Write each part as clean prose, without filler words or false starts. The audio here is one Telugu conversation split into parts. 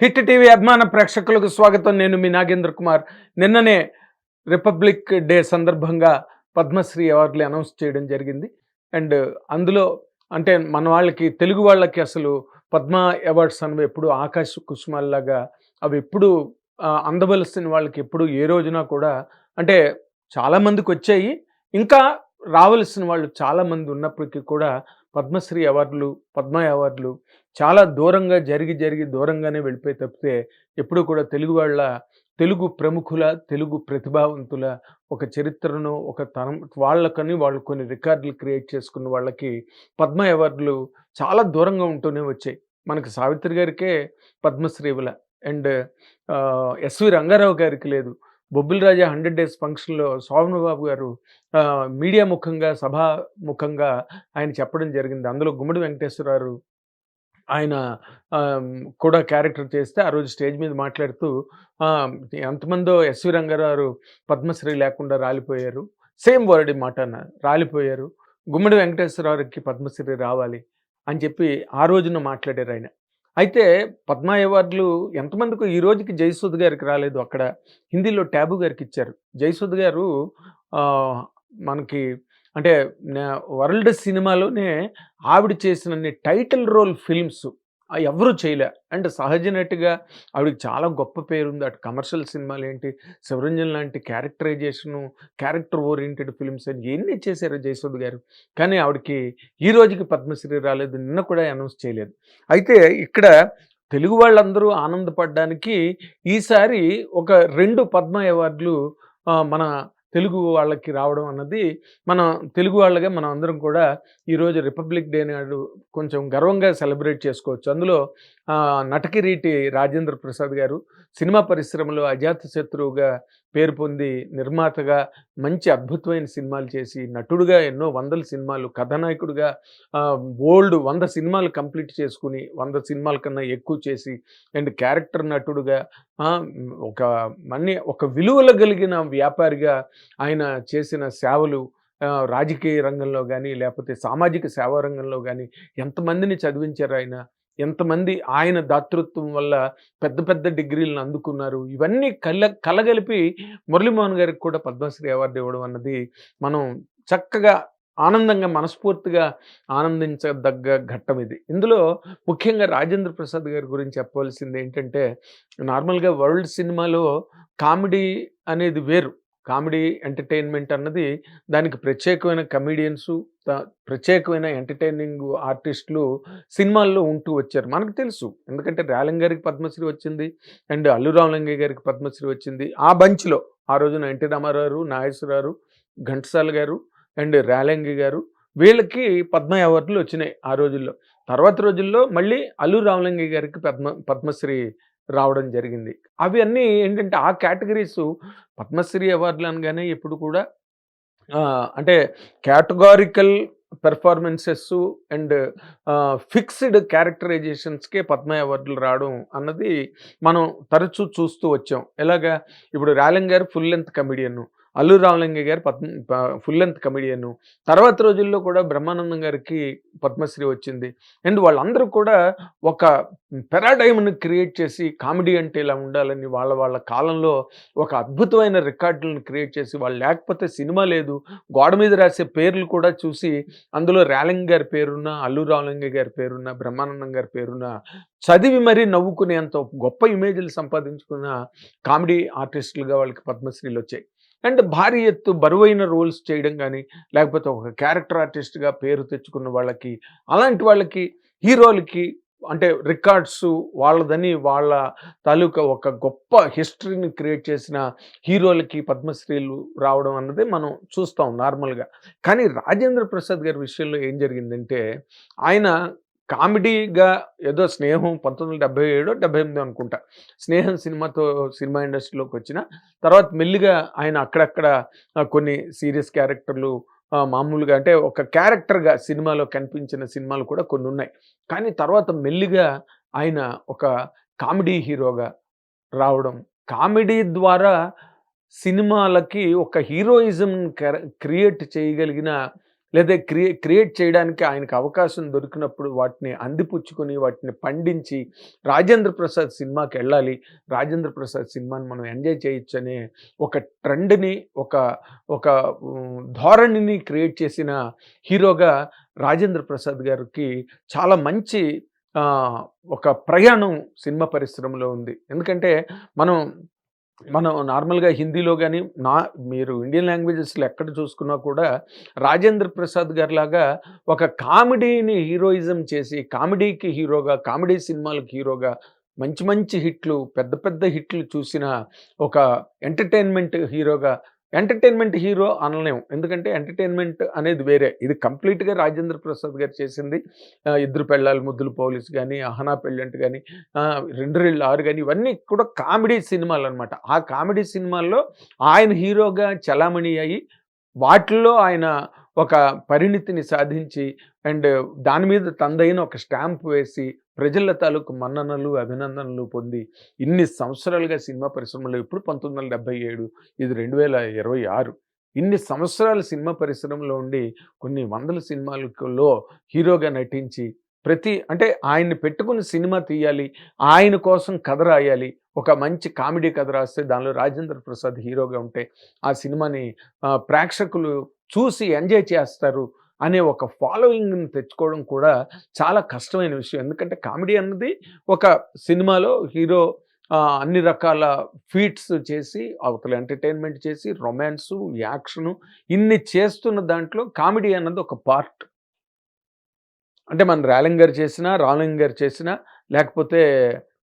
హిట్ టీవీ అభిమాన ప్రేక్షకులకు స్వాగతం. నేను మీ నాగేంద్ర కుమార్. నిన్ననే రిపబ్లిక్ డే సందర్భంగా పద్మశ్రీ అవార్డులు అనౌన్స్ చేయడం జరిగింది. అండ్ అందులో అంటే మన వాళ్ళకి తెలుగు వాళ్ళకి అసలు పద్మ అవార్డ్స్ అనేవి ఎప్పుడు ఆకాశ కుసుమాల్లాగా అవి ఎప్పుడు అందవలసిన వాళ్ళకి ఎప్పుడు ఏ రోజున కూడా అంటే చాలామందికి వచ్చాయి. ఇంకా రావలసిన వాళ్ళు చాలామంది ఉన్నప్పటికీ కూడా పద్మశ్రీ అవార్డులు, పద్మ అవార్డులు చాలా దూరంగా జరిగి దూరంగానే వెళ్ళిపోయి తప్పితే ఎప్పుడూ కూడా తెలుగు ప్రముఖుల, తెలుగు ప్రతిభావంతుల ఒక చరిత్రను ఒక తరం వాళ్ళకని వాళ్ళు కొన్ని రికార్డులు క్రియేట్ చేసుకున్న వాళ్ళకి పద్మ అవార్డులు చాలా దూరంగా ఉంటూనే వచ్చాయి. మనకి సావిత్రి గారికే పద్మశ్రీ ఇవ్వల. అండ్ ఎస్వి రంగారావు గారికి లేదు. బొబ్బిలి రాజా 100 డేస్ ఫంక్షన్‌లో శోభన్ బాబు గారు మీడియా ముఖంగా, సభా ముఖంగా ఆయన చెప్పడం జరిగింది. అందులో గుమ్మడి వెంకటేశ్వరరావు ఆయన ఆహ్, కూడా క్యారెక్టర్ చేస్తే ఆ రోజు స్టేజ్ మీద మాట్లాడుతూ ఎంతమందో ఎస్వి రంగారావు పద్మశ్రీ లేకుండా రాలిపోయారు. సేమ్ వర్డ్ ఈ మాట అన్నారు. రాలిపోయారు. గుమ్మడి వెంకటేశ్వరరావుకి పద్మశ్రీ రావాలి అని చెప్పి ఆ రోజున మాట్లాడారాయన. అయితే పద్మ అవార్డులు ఎంతమందికో ఈ రోజుకి జయసుధ గారికి రాలేదు. అక్కడ హిందీలో 'ట్యాబు' గారికిచ్చారు. జయసుధ గారు ఆహ్, మనకి అంటే వరల్డ్ సినిమాలోనే ఆవిడ చేసినన్ని టైటిల్ రోల్ ఫిల్మ్స్ ఎవ్వరూ చేయలే. అంటే సహజ నటిగా ఆవిడకి చాలా గొప్ప పేరుంది. అటు కమర్షియల్ సినిమాలేంటి, 'శివరంజన్' లాంటి క్యారెక్టరైజేషను, క్యారెక్టర్ ఓరియెంటెడ్ ఫిల్మ్స్ అని ఎన్ని చేశారో జయసుధ గారు. కానీ ఆవిడకి ఈ రోజుకి పద్మశ్రీ రాలేదు. నిన్న కూడా అనౌన్స్ చేయలేదు. అయితే ఇక్కడ తెలుగు వాళ్ళందరూ ఆనందపడ్డానికి ఈసారి ఒక 2 పద్మ అవార్డులు మన తెలుగు వాళ్ళకి రావడం అన్నది మనం తెలుగు వాళ్ళగా మనం అందరం కూడా ఈరోజు రిపబ్లిక్ డే నాడు కొంచెం గర్వంగా సెలబ్రేట్ చేసుకోవచ్చు. అందులో నటకిరీటి రాజేంద్ర ప్రసాద్ గారు సినిమా పరిశ్రమలో అజాతశత్రువుగా పేరు పొంది నిర్మాతగా మంచి అద్భుతమైన సినిమాలు చేసి నటుడుగా ఎన్నో వందల సినిమాలు, కథానాయకుడిగా బోలెడు 100 సినిమాలు కంప్లీట్ చేసుకుని 100 సినిమాల కన్నా ఎక్కువ చేసి అండ్ క్యారెక్టర్ నటుడుగా ఒక ఒక విలువలు కలిగిన వ్యాపారిగా ఆయన చేసిన సేవలు రాజకీయ రంగంలో గానీ, లేపోతే సామాజిక సేవా రంగంలో గానీ ఎంతమందిని చదివించారు ఆయన. ఎంతమంది ఆయన దాతృత్వం వల్ల పెద్ద పెద్ద డిగ్రీలను అందుకున్నారు. ఇవన్నీ కలగలిపి మురళీమోహన్ గారికి కూడా పద్మశ్రీ అవార్డు ఇవ్వడం అన్నది మనం చక్కగా ఆనందంగా మనస్ఫూర్తిగా ఆనందించదగ్గ ఘట్టం ఇది. ఇందులో ముఖ్యంగా రాజేంద్ర ప్రసాద్ గారి గురించి చెప్పవలసింది ఏంటంటే నార్మల్‌గా వరల్డ్ సినిమాలో కామెడీ అనేది వేరు. కామెడీ ఎంటర్‌టైన్‌మెంట్ అన్నది దానికి ప్రత్యేకమైన కమెడియన్సు, ప్రత్యేకమైన ఎంటర్‌టైనింగ్ ఆర్టిస్టులు సినిమాల్లో ఉంటూ వచ్చారు. మనకు తెలుసు. ఎందుకంటే 'రేలంగి' గారికి పద్మశ్రీ వచ్చింది. అండ్ 'అల్లు రామలింగయ్య' గారికి పద్మశ్రీ వచ్చింది. ఆ బంచ్‌లో ఆ రోజున 'ఎన్టీ రామారావు' గారు, 'నాగేశ్వరరావు', 'ఘంటసాల' గారు అండ్ 'రేలంగి' గారు వీళ్ళకి పద్మ అవార్డులు వచ్చినాయి ఆ రోజుల్లో. తర్వాత రోజుల్లో మళ్ళీ 'అల్లు రామలింగయ్య' గారికి పద్మశ్రీ రావడం జరిగింది. అవి అన్నీ ఏంటంటే ఆ కేటగరీసు పద్మశ్రీ అవార్డులు అనగానే ఎప్పుడు కూడా అంటే కేటగారికల్ పెర్ఫార్మన్సెస్ అండ్ ఫిక్స్డ్ క్యారెక్టరైజేషన్స్‌కే పద్మ అవార్డులు రావడం అన్నది మనం తరచూ చూస్తూ వచ్చాం. ఎలాగా ఇప్పుడు 'రేలంగి' గారు full length comedian. 'Allu Ramalingaiah' గారు ఫుల్ లెంగ్త్ కమెడియన్. తర్వాత రోజుల్లో కూడా బ్రహ్మానందం గారికి పద్మశ్రీ వచ్చింది. అండ్ వాళ్ళందరూ కూడా ఒక పారాడైమ్‌ని క్రియేట్ చేసి కామెడీ అంటే ఇలా ఉండాలని వాళ్ళ కాలంలో ఒక అద్భుతమైన రికార్డులను క్రియేట్ చేసి వాళ్ళు లేకపోతే సినిమా లేదు. గోడ మీద రాసే పేర్లు కూడా చూసి అందులో 'రేలంగి' గారి పేరున్న, 'అల్లు రామలింగయ్య' గారి పేరున్న, బ్రహ్మానందం గారి పేరున్న చదివి మరీ నవ్వుకునేంత గొప్ప ఇమేజ్‌లు సంపాదించుకున్న కామెడీ ఆర్టిస్టులుగా వాళ్ళకి పద్మశ్రీలొచ్చాయి. అండ్ భారీ ఎత్తు బరువైన రోల్స్ చేయడం గానీ, లేకపోతే ఒక క్యారెక్టర్ ఆర్టిస్ట్‌గా పేరు తెచ్చుకున్న వాళ్ళకి, అలాంటి వాళ్ళకి హీరోలకి అంటే రికార్డ్సు వాళ్ళదని వాళ్ళ తాలూకా ఒక గొప్ప హిస్టరీని క్రియేట్ చేసిన హీరోలకి పద్మశ్రీలు రావడం అన్నది మనం చూస్తాం నార్మల్‌గా. కానీ రాజేంద్ర ప్రసాద్ గారి విషయంలో ఏం జరిగిందంటే, ఆయన కామెడీగా ఏదో 'స్నేహం' 1977 78 అనుకుంటా. 'స్నేహం' సినిమాతో సినిమా ఇండస్ట్రీలోకొచ్చిన తర్వాత మెల్లిగా ఆయన అక్కడక్కడ కొన్ని సీరియస్ క్యారెక్టర్‌లు మామూలుగా అంటే ఒక క్యారెక్టర్‌గా సినిమాలో కనిపించిన సినిమాలు కూడా కొన్నున్నాయి. కానీ తర్వాత మెల్లిగా ఆయన ఒక కామెడీ హీరోగా రావడం. కామెడీ ద్వారా సినిమాలకి ఒక హీరోయిజం క్రియేట్ చేయగలిగిన లేదా క్రియేట్ చేయడానికి ఆయనకు అవకాశం దొరికినప్పుడు వాటిని అందిపుచ్చుకొని, వాటిని పండించి, రాజేంద్ర ప్రసాద్ సినిమాకెళ్ళాలి, రాజేంద్ర ప్రసాద్ సినిమాని మనం ఎంజాయ్ చేయొచ్చనే ఒక ట్రెండ్‌ని, ఒక ఒక ధోరణిని క్రియేట్ చేసిన హీరోగా రాజేంద్ర ప్రసాద్ గారికి చాలా మంచి ఒక ప్రయాణం సినిమా పరిశ్రమలో ఉంది. ఎందుకంటే మనం మనం నార్మల్‌గా హిందీలో గాని, మీరు ఇండియన్ లాంగ్వేజెస్‌లో ఎక్కడ చూసుకున్నా కూడా 'రాజేంద్ర ప్రసాద్' గారిలాగా ఒక కామెడీని హీరోయిజం చేసి, కామెడీకి హీరోగా, కామెడీ సినిమాలకు హీరోగా మంచి మంచి హిట్లు, పెద్ద పెద్ద హిట్లు చూసిన ఒక ఎంటర్‌టైన్‌మెంట్ హీరోగా, ఎంటర్‌టైన్‌మెంట్ హీరో అనలేము. ఎందుకంటే ఎంటర్‌టైన్‌మెంట్ అనేది వేరే. ఇది కంప్లీట్‌గా రాజేంద్ర ప్రసాద్ గారు చేసింది. 'ఇద్దరు పెళ్ళాలు ముద్దుల పోలీస్' గాని, 'అహనా పెళ్ళంట' గాని, 'రెండ్రెళ్ళు ఆరు' గాని ఇవన్నీ కూడా కామెడీ సినిమాలనమాట. ఆ కామెడీ సినిమాల్లో ఆయన హీరోగా చలామణి అయ్యి, వాటిల్లో ఆయన ఒక పరిణితిని సాధించి అండ్ దాని మీద తనదైన ఒక స్టాంప్ వేసి, ప్రజల తాలూకు మన్ననలు, అభినందనలు పొంది, ఇన్ని సంవత్సరాలుగా సినిమా పరిశ్రమలో ఇప్పుడు 1977 ఇది 2026 ఇన్ని సంవత్సరాలు సినిమా పరిశ్రమలో ఉండి, కొన్ని వందల సినిమాలలో హీరోగా నటించి, అంటే ఆయన్ని పెట్టుకుని సినిమా తీయాలి, ఆయన కోసం కథ రాయాలి, ఒక మంచి కామెడీ కథ రాస్తే దానిలో రాజేంద్ర ప్రసాద్ హీరోగా ఉంటే, ఆ సినిమాని ప్రేక్షకులు చూసి ఎంజాయ్ చేస్తారు అనే ఒక ఫాలోయింగ్‌ని తెచ్చుకోవడం కూడా చాలా కష్టమైన విషయం. ఎందుకంటే కామెడీ అన్నది ఒక సినిమాలో హీరో అన్ని రకాల ఫీట్స్ చేసి, అవతల ఎంటర్‌టైన్‌మెంట్ చేసి, రొమాన్సు, యాక్షను ఇన్ని చేస్తున్న దాంట్లో కామెడీ అన్నది ఒక పార్ట్. అంటే మన 'రేలంగి' గారు చేసినా, 'రామలింగ' గారు చేసినా, లేకపోతే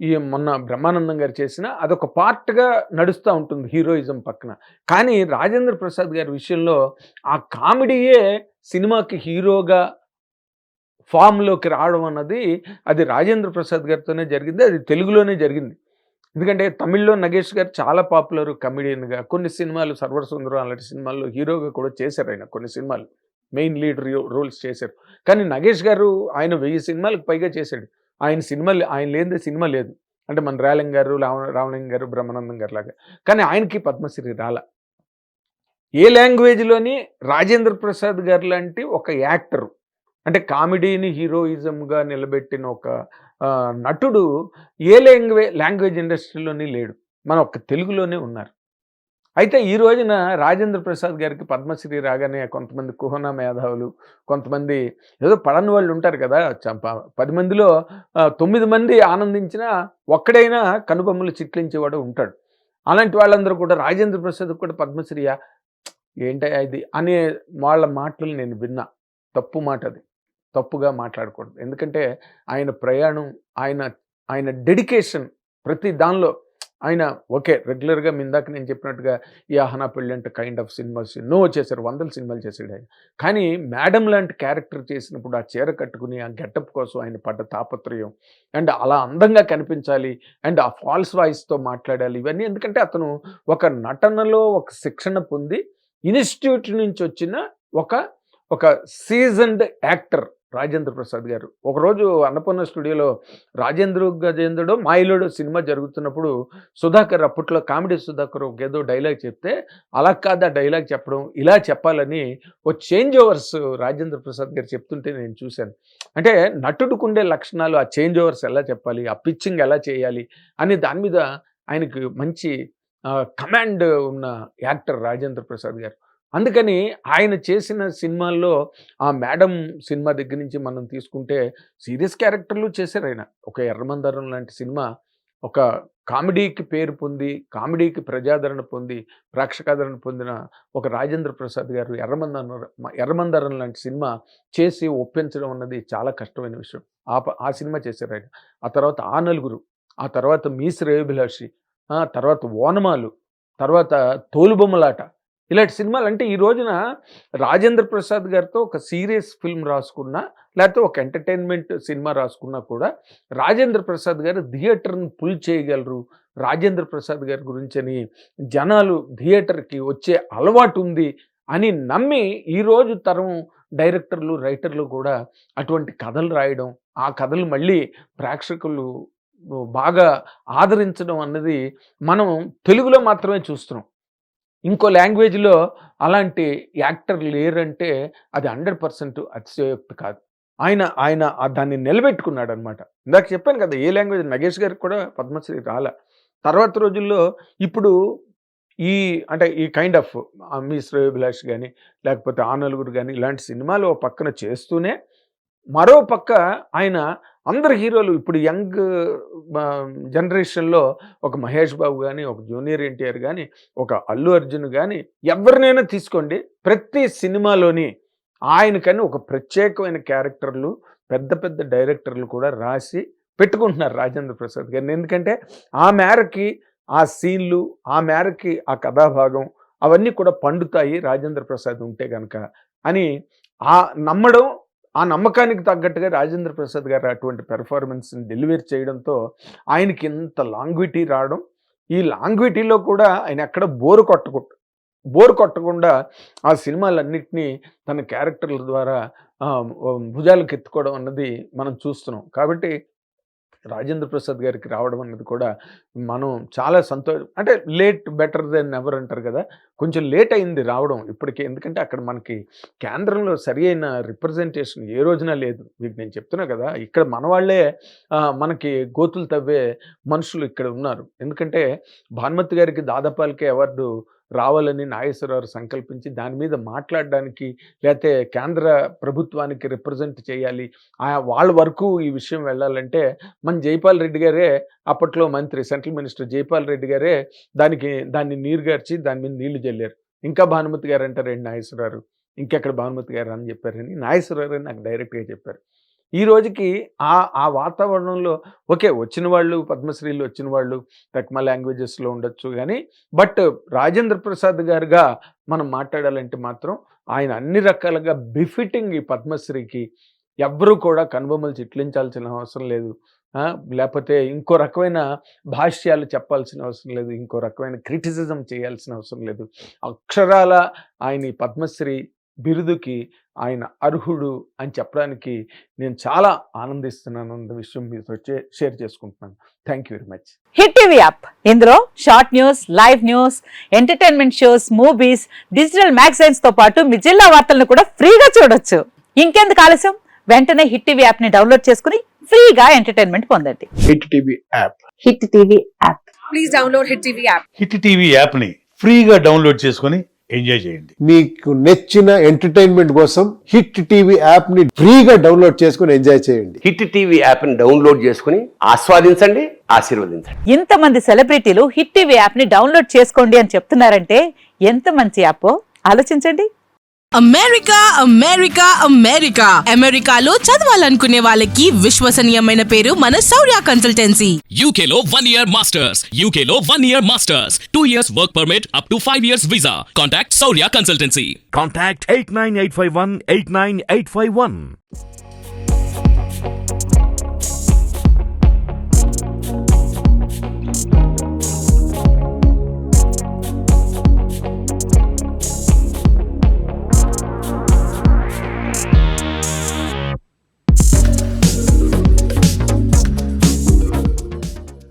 ఈ మొన్న 'బ్రహ్మానందం' గారు చేసినా అదొక పార్ట్‌గా నడుస్తా ఉంటుంది హీరోయిజం పక్కన. కానీ 'రాజేంద్ర ప్రసాద్' గారి విషయంలో ఆ కామెడీయే సినిమాకి హీరోగా ఫామ్‌లోకి రావడం అన్నది అది 'రాజేంద్ర ప్రసాద్' గారితోనే జరిగింది. అది తెలుగులోనే జరిగింది. ఎందుకంటే తమిళ్‌లో 'నగేష్' గారు చాలా పాపులర్ కమెడియన్‌గా. కొన్ని సినిమాలు 'సర్వర్ సుందరం' అలాంటి సినిమాల్లో హీరోగా కూడా చేశారాయన కొన్ని సినిమాలు. మెయిన్ లీడ్ రోల్స్ చేశారు. కానీ 'నగేష్' గారు ఆయన 1000 సినిమాలకు పైగా చేశాడు. ఆయన లేనిదే సినిమా లేదు. అంటే మన 'రేలంగి' గారు, రామలింగ గారు, బ్రహ్మానందం గారిలాగా. కానీ ఆయనకి పద్మశ్రీ రాలా. ఏ లాంగ్వేజ్‌లోని 'రాజేంద్ర ప్రసాద్' గారు లాంటి ఒక యాక్టరు, అంటే కామెడీని హీరోయిజంగా నిలబెట్టిన ఒక నటుడు ఏ లాంగ్వేజ్ ఇండస్ట్రీలోని లేడు. మన ఒక్క తెలుగులోనే ఉన్నారు. అయితే ఈ రోజున 'రాజేంద్ర ప్రసాద్' గారికి పద్మశ్రీ రాగానే కొంతమంది కుహన మేధావులు, కొంతమంది ఏదో పడని వాళ్ళు ఉంటారు కదా! 10 మందిలో 9 మంది ఆనందించినా ఒక్కడైనా కనుబొమ్మలు చిట్లించేవాడు ఉంటాడు. అలాంటి వాళ్ళందరూ కూడా 'రాజేంద్ర ప్రసాద్‌కి కూడా పద్మశ్రీయా? ఏంటయ్యా ఇది?' అనే వాళ్ళ మాటలు నేను విన్నా. తప్పు మాటది. తప్పుగా మాట్లాడకూడదు. ఎందుకంటే ఆయన ప్రయాణం, ఆయన ఆయన డెడికేషన్ ప్రతి దానిలో ఆయన ఓకే. రెగ్యులర్‌గా ఇందాక నేను చెప్పినట్టుగా ఈ 'ఆహనా పెళ్ళంట' కైండ్ ఆఫ్ సినిమాస్ ఎన్నో చేశారు. వందల సినిమాలు చేసాడాయన. కానీ మేడమ్ లాంటి క్యారెక్టర్ చేసినప్పుడు ఆ చీర కట్టుకుని, ఆ గెటప్ కోసం ఆయన పడ్డ తాపత్రయం అండ్ అలా అందంగా కనిపించాలి అండ్ ఆ ఫాల్స్ వాయిస్‌తో మాట్లాడాలి. ఇవన్నీ ఎందుకంటే అతను ఒక నటనలో ఒక శిక్షణ పొంది ఇన్‌స్టిట్యూట్ నుంచి వచ్చిన ఒక ఒక సీజన్డ్ యాక్టర్ 'రాజేంద్ర ప్రసాద్' గారు. ఒకరోజు అన్నపూర్ణ స్టూడియోలో 'రాజేంద్ర గజేంద్రుడో మాయలోడో' సినిమా జరుగుతున్నప్పుడు సుధాకర్ అప్పట్లో కామెడీ సుధాకర్ ఏదో డైలాగ్ చెప్తే, అలా కాదు ఆ డైలాగ్ చెప్పడం, ఇలా చెప్పాలని ఓ చేంజ్ ఓవర్స్ 'రాజేంద్ర ప్రసాద్' గారు చెప్తుంటే నేను చూశాను. అంటే నటుడికుండే లక్షణాలు, ఆ చేంజ్ ఓవర్స్ ఎలా చెప్పాలి, ఆ పిచ్చింగ్ ఎలా చేయాలి అనే దాని మీద ఆయనకి మంచి కమాండ్ ఉన్న యాక్టర్ 'రాజేంద్ర ప్రసాద్' గారు. అందుకని ఆయన చేసిన సినిమాల్లో ఆ 'మేడమ్' సినిమా దగ్గర నుంచి మనం తీసుకుంటే సీరియస్ క్యారెక్టర్‌లు చేశారాయన. ఒక 'ఎర్రమందారం' లాంటి సినిమా ఒక కామెడీకి పేరు పొంది, కామెడీకి ప్రజాదరణ పొంది, ప్రేక్షకాదరణ పొందిన ఒక 'రాజేంద్ర ప్రసాద్' గారు 'ఎర్రమందారం' లాంటి సినిమా చేసి ఒప్పించడం అన్నది చాలా కష్టమైన విషయం. ఆ సినిమా చేశారాయన. ఆ తర్వాత 'ఆ నలుగురు', ఆ తర్వాత 'మీ శ్రేయోభిలాషి', తర్వాత 'ఓనమాలు', తర్వాత 'తోలుబొమ్మలాట' ఇలాంటి సినిమాలు అంటే ఈ రోజున 'రాజేంద్ర ప్రసాద్' గారితో ఒక సీరియస్ ఫిల్మ్ రాసుకున్నా, లేకపోతే ఒక ఎంటర్‌టైన్‌మెంట్ సినిమా రాసుకున్నా కూడా 'రాజేంద్ర ప్రసాద్' గారు థియేటర్‌ని పుల్ చేయగలరు. 'రాజేంద్ర ప్రసాద్' గారి గురించని జనాలు థియేటర్‌కి వచ్చే అలవాటుంది అని నమ్మి ఈరోజు తరం డైరెక్టర్లు, రైటర్లు కూడా అటువంటి కథలు రాయడం, ఆ కథలు మళ్ళీ ప్రేక్షకులు బాగా ఆదరించడం అన్నది మనం తెలుగులో మాత్రమే చూస్తున్నాం. ఇంకో లాంగ్వేజ్లో అలాంటి యాక్టర్ లేరంటే అది 100% అతిశయోక్తి కాదు. ఆయన ఆయన దాన్ని నిలబెట్టుకున్నాడు అనమాట. ఇందాక చెప్పాను కదా, ఏ లాంగ్వేజ్ నగేష్ గారికి కూడా పద్మశ్రీ రాల. తర్వాత రోజుల్లో ఇప్పుడు అంటే ఈ కైండ్ ఆఫ్ మీ శ్రేయోభిలాష్ కానీ, లేకపోతే ఆ నలుగురు కానీ, ఇలాంటి సినిమాలు ఓ పక్కన చేస్తూనే మరో పక్క ఆయన అందరు హీరోలు ఇప్పుడు యంగ్ జనరేషన్లో ఒక మహేష్ బాబు కానీ, ఒక జూనియర్ ఎన్టీఆర్ కానీ, ఒక అల్లు అర్జున్ కానీ, ఎవరినైనా తీసుకోండి, ప్రతి సినిమాలోని ఆయనకని ఒక ప్రత్యేకమైన క్యారెక్టర్లు పెద్ద పెద్ద డైరెక్టర్లు కూడా రాసి పెట్టుకుంటున్నారు రాజేంద్ర ప్రసాద్ గారిని. ఎందుకంటే ఆ మేరకి ఆ సీన్లు, ఆ మేరకి ఆ కథాభాగం అవన్నీ కూడా పండుతాయి రాజేంద్ర ప్రసాద్ ఉంటే కనుక అని ఆ నమ్మడం, ఆ నమ్మకానికి తగ్గట్టుగా రాజేంద్ర ప్రసాద్ గారు అటువంటి పెర్ఫార్మెన్స్ని డెలివరీ చేయడంతో ఆయనకి ఇంత లాంగ్విటీ రావడం, ఈ లాంగ్విటీలో కూడా ఆయన ఎక్కడ బోరు కొట్టకుండా ఆ సినిమాలన్నింటినీ తన క్యారెక్టర్ల ద్వారా భుజాలకు ఎత్తుకోవడం అన్నది మనం చూస్తున్నాం. కాబట్టి రాజేంద్ర ప్రసాద్ గారికి రావడం అన్నది కూడా మనం చాలా అంటే లేట్ బెటర్ దెన్ ఎవర్ అంటారు కదా, కొంచెం లేట్ అయింది రావడం ఇప్పటికే. ఎందుకంటే అక్కడ మనకి కేంద్రంలో సరి అయిన రిప్రజెంటేషన్ ఏ రోజున లేదు. మీకు నేను చెప్తున్నా కదా, ఇక్కడ మన వాళ్ళే మనకి గోతులు తవ్వే మనుషులు ఇక్కడ ఉన్నారు. ఎందుకంటే భానుమతి గారికి దాదాపాలకే అవార్డు రావాలని నాగేశ్వరరావు సంకల్పించి దాని మీద మాట్లాడడానికి, లేకపోతే కేంద్ర ప్రభుత్వానికి రిప్రజెంట్ చేయాలి, వాళ్ళ వరకు ఈ విషయం వెళ్ళాలంటే మన జైపాల్ రెడ్డి గారే అప్పట్లో మంత్రి, సెంట్రల్ మినిస్టర్ జైపాల్ రెడ్డి గారే దాన్ని నీరుగార్చి దాని మీద నీళ్లు జల్లారు. ఇంకా భానుమతి గారు అంటారండి నాగేశ్వరరావు, ఇంకెక్కడ భానుమతి గారు అని చెప్పారని నాగేశ్వరరావు నాకు డైరెక్ట్గా చెప్పారు. ఈ రోజుకి ఆ వాతావరణంలో ఓకే, వచ్చిన వాళ్ళు పద్మశ్రీలు వచ్చిన వాళ్ళు తక్మా లాంగ్వేజెస్లో ఉండొచ్చు కానీ, బట్ రాజేంద్ర ప్రసాద్ గారుగా మనం మాట్లాడాలంటే మాత్రం ఆయన అన్ని రకాలుగా బిఫిటింగ్ ఈ పద్మశ్రీకి. ఎవ్వరూ కూడా కనుబొమ్మలు చిట్లించాల్సిన అవసరం లేదు, లేకపోతే ఇంకో రకమైన భాష్యాలు చెప్పాల్సిన అవసరం లేదు, ఇంకో రకమైన క్రిటిసిజం చేయాల్సిన అవసరం లేదు. అక్షరాల ఆయన ఈ పద్మశ్రీ బిరుదుకి ఆయన అర్హుడు అని చెప్పడానికి నేను చాలా ఆనందిస్తున్నాను అన్న విషయం మీతో షేర్ చేసుకుంటున్నాను. Thank you very much. Hit TV app, ఇందులో short news, live news, entertainment shows, movies, digital magazines తో పాటు మీ జిల్లా వార్తలను కూడా ఫ్రీగా చూడొచ్చు. ఇంకెందుకు ఆలస్యం, వెంటనే హిట్ టీవీ యాప్ ని డౌన్లోడ్ చేసుకుని ఫ్రీగా ఎంటర్టైన్మెంట్ పొందండి. Hit TV app. Hit TV app. Please download hit TV app. Hit TV app ని ఫ్రీగా డౌన్లోడ్ చేసుకుని ఎంజాయ్ చేయండి. మీకు నచ్చిన ఎంటర్టైన్మెంట్ కోసం హిట్ టీవీ యాప్ ని ఫ్రీగా డౌన్లోడ్ చేసుకుని ఎంజాయ్ చేయండి. హిట్ టీవీ యాప్ ని డౌన్లోడ్ చేసుకుని ఆస్వాదించండి, ఆశీర్వదించండి. ఇంతమంది సెలబ్రిటీలు హిట్ టీవీ యాప్ ని డౌన్లోడ్ చేసుకోండి అని చెప్తున్నారంటే ఎంత మంచి యాప్ ఆలోచించండి. అమెరికా అమెరికా అమెరికా అమెరికాలో చదవాలనుకునే వాళ్ళకి విశ్వసనీయమైన పేరు మన శౌర్య కన్సల్టెన్సీ. UK లో 1 year masters, UK లో 1 year masters, 2 years work permit up to 5 years visa. Contact Saurya Consultancy. Contact 89851 89851.